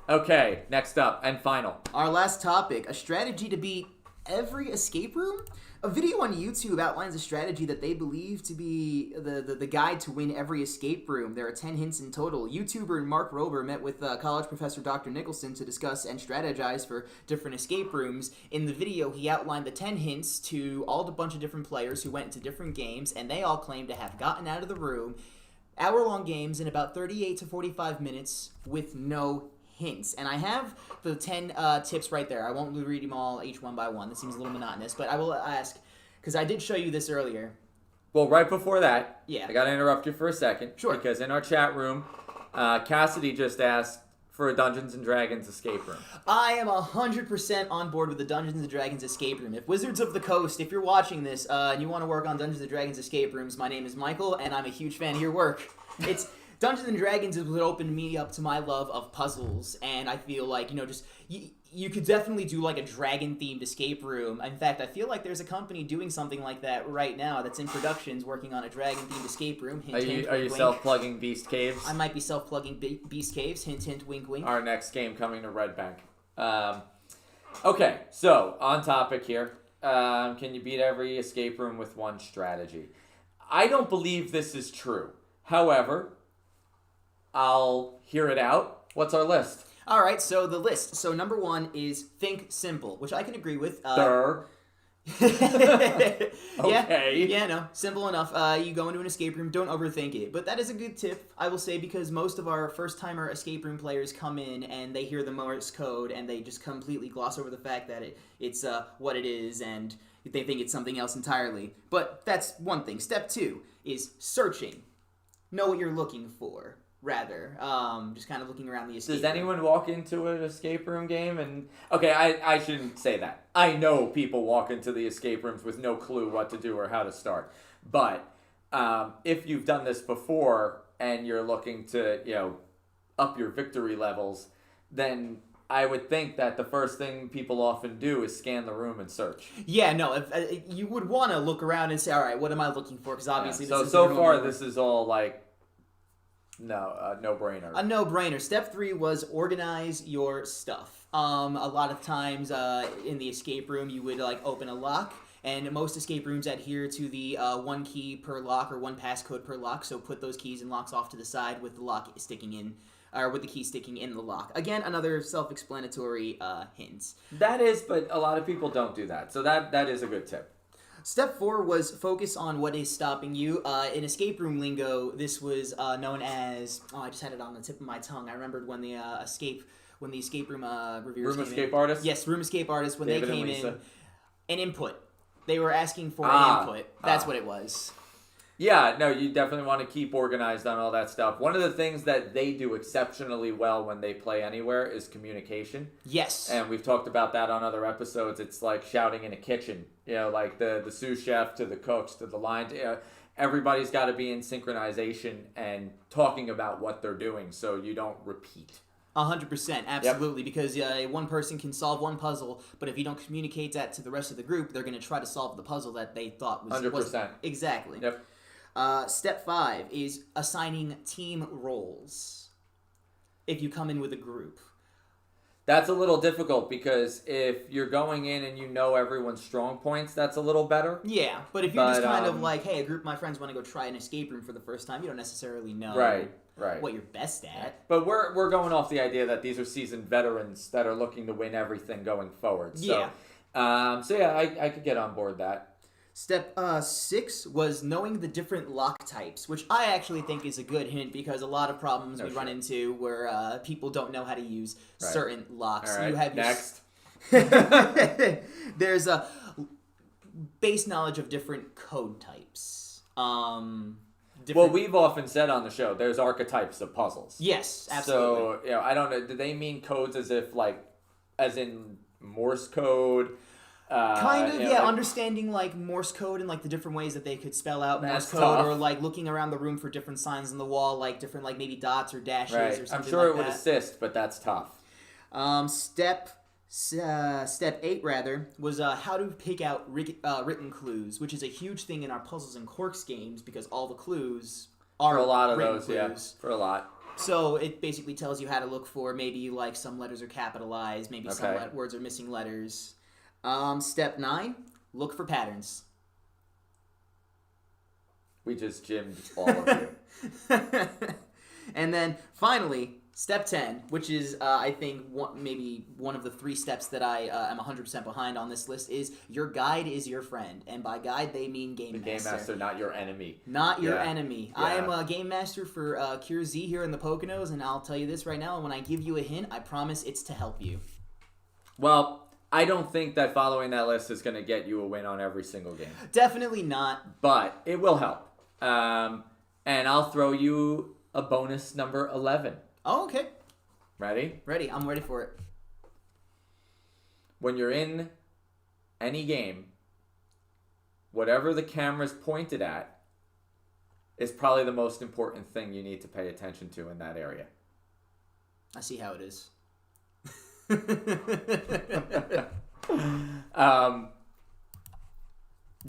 Okay, next up and final. Our last topic, a strategy to beat every escape room? A video on YouTube outlines a strategy that they believe to be the guide to win every escape room. There are 10 hints in total. YouTuber Mark Rober met with college professor Dr. Nicholson to discuss and strategize for different escape rooms. In the video, he outlined the 10 hints to all the bunch of different players who went into different games, and they all claimed to have gotten out of the room. Hour-long games in about 38 to 45 minutes with no hints. And I have the 10 tips right there. I won't read them all each one by one. This seems a little monotonous, but I will ask, because I did show you this earlier. Well, right before that, Yeah. I got to interrupt you for a second. Sure. Because in our chat room, Cassidy just asked for a Dungeons & Dragons escape room. I am 100% on board with the Dungeons & Dragons escape room. If Wizards of the Coast, if you're watching this and you want to work on Dungeons & Dragons escape rooms, my name is Michael, and I'm a huge fan of your work. It's Dungeons & Dragons is what opened me up to my love of puzzles, and I feel like, just you could definitely do like a dragon-themed escape room. In fact, I feel like there's a company doing something like that right now that's in productions working on a dragon-themed escape room. Hint, hint, Are you wink, self-plugging Beast Caves? I might be self-plugging Beast Caves. Hint, hint, wink, wink. Our next game coming to Red Bank. Okay, so on topic here. Can you beat every escape room with one strategy? I don't believe this is true. However, I'll hear it out. What's our list? All right, so the list. So number 1 is think simple, which I can agree with. Okay. Yeah, no, simple enough. You go into an escape room, don't overthink it. But that is a good tip, I will say, because most of our first-timer escape room players come in and they hear the Morse code and they just completely gloss over the fact that it's what it is and they think it's something else entirely. But that's one thing. Step 2 is searching. Know what you're looking for. Rather, just kind of looking around the escape room. Does anyone walk into an escape room game and... Okay, I shouldn't say that. I know people walk into the escape rooms with no clue what to do or how to start. But if you've done this before and you're looking to, up your victory levels, then I would think that the first thing people often do is scan the room and search. Yeah, no, if, you would want to look around and say, all right, what am I looking for? Because obviously yeah. this So far, this is all like... no-brainer. A no-brainer. Step 3 was organize your stuff. A lot of times in the escape room, you would open a lock, and most escape rooms adhere to the 1 key per lock or 1 passcode per lock. So put those keys and locks off to the side with the lock sticking in, or with the key sticking in the lock. Again, another self-explanatory hint. That is, but a lot of people don't do that. So that is a good tip. Step 4 was focus on what is stopping you. In escape room lingo, this was known as... Oh, I just had it on the tip of my tongue. I remembered when the escape room reviewers Room came escape in. artists? Yes, room escape artists, when David they came and Lisa. in, an input. They were asking for an input. That's what it was. Yeah, no, you definitely want to keep organized on all that stuff. One of the things that they do exceptionally well when they play anywhere is communication. Yes. And we've talked about that on other episodes. It's like shouting in a kitchen. Like the sous chef to the cooks to the line. Everybody's got to be in synchronization and talking about what they're doing so you don't repeat. 100%, absolutely, because one person can solve one puzzle, but if you don't communicate that to the rest of the group, they're going to try to solve the puzzle that they thought was... 100%. Exactly. Yep. Step 5 is assigning team roles if you come in with a group. That's a little difficult because if you're going in and you know everyone's strong points, that's a little better. Yeah, but if you're just kind of like, hey, a group of my friends want to go try an escape room for the first time, you don't necessarily know what you're best at. But we're going off the idea that these are seasoned veterans that are looking to win everything going forward. So, I could get on board that. Step 6 was knowing the different lock types, which I actually think is a good hint because a lot of problems we run into where people don't know how to use certain locks. All right, you have next. There's a base knowledge of different code types. Well, we've often said on the show, there's archetypes of puzzles. Yes, absolutely. So, I don't know, do they mean codes as in Morse code? Kind of, understanding Morse code and the different ways that they could spell out Morse code, tough. or looking around the room for different signs on the wall, different maybe dots or dashes or something like that. I'm sure it would assist, but that's tough. Step 8 was how to pick out written clues, which is a huge thing in our Puzzles and Quirks games because all the clues are for a lot of written those, clues. yeah, for a lot. So it basically tells you how to look for maybe like some letters are capitalized, maybe some Okay. words are missing letters. Step 9, look for patterns. We just gymmed all of you. And then finally, step 10, which is I think maybe one of the 3 steps that I am 100% behind on this list, is your guide is your friend. And by guide, they mean Game Game Master. Master, not your enemy. Not your Yeah. enemy. Yeah. I am a Game Master for Cure Z here in the Poconos, and I'll tell you this right now, and when I give you a hint, I promise it's to help you. Well, I don't think that following that list is going to get you a win on every single game. Definitely not. But it will help. And I'll throw you a bonus number 11. Oh, okay. Ready? Ready. I'm ready for it. When you're in any game, whatever the camera's pointed at is probably the most important thing you need to pay attention to in that area. I see how it is.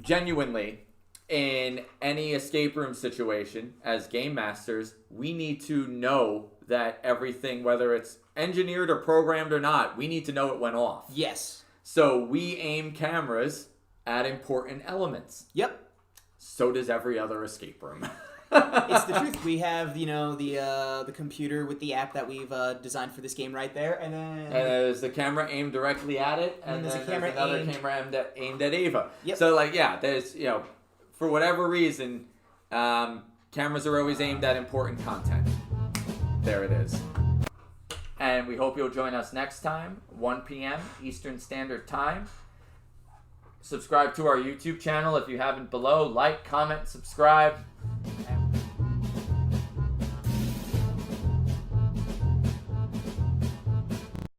Genuinely, in any escape room situation, as game masters, we need to know that everything, whether it's engineered or programmed or not, we need to know it went off. Yes. So we aim cameras at important elements. Yep. So does every other escape room. It's the truth. We have, the computer with the app that we've designed for this game right there, and then And there's the camera aimed directly at it, and there's then a camera there's another aimed- camera aimed at Ava. Yep. So, there's, for whatever reason, cameras are always aimed at important content. There it is. And we hope you'll join us next time, 1 p.m. Eastern Standard Time. Subscribe to our YouTube channel if you haven't below. Like, comment, subscribe. And